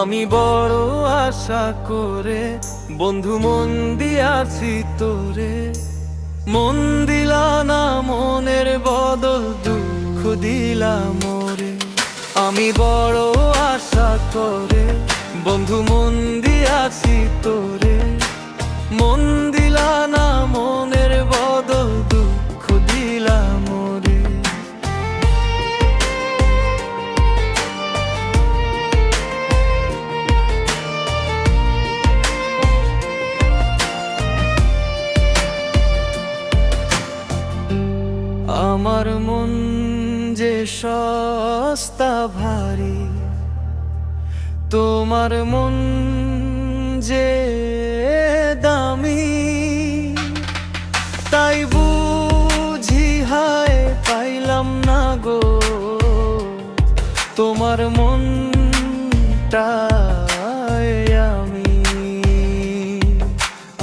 আমি বড় আশা করে বন্ধু মন দিয়াছি তোরে, মন দিলা না মনের বদল দুঃখ দিলা মোরে। আমি বড় আশা করে বন্ধু মন দিয়াছি তোরে, মন দিলা না মনের বদল দুঃখ দিলা মোরে। আমার মন যে সস্তা ভারী, তোমার মন যে দামি, তাই বুঝি হায় পাইলাম না গো তোমার মনটায়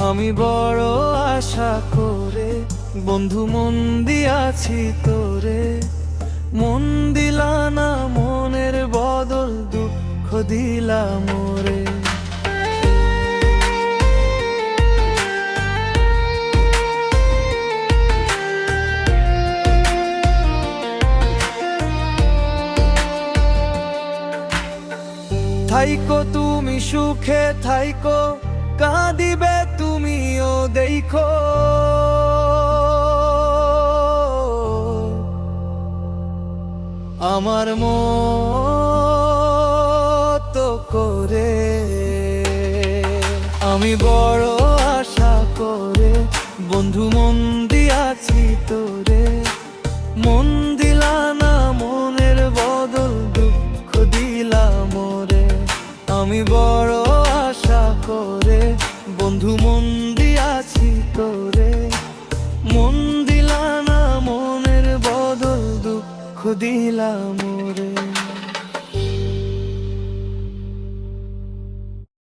আমি বড় আশা করে বন্ধু মন দিয়াছি তোরে, মন দিলা না মনের বদল দুঃখ দিলা মোরে। থাইকো তুমি সুখে থাইকো, কাঁদিবে তুমিও দেখো, আমার মতো করে। আমি বড় আশা করে বন্ধু মন দিয়াছি তোরে, মন দিলা না মনের বদল দুঃখ দিলা মোরে। আমি বড় আশা করে বন্ধু মন দিয়াছি তোরে, মন দিলা না মনের বদল দুঃখ দিলাম।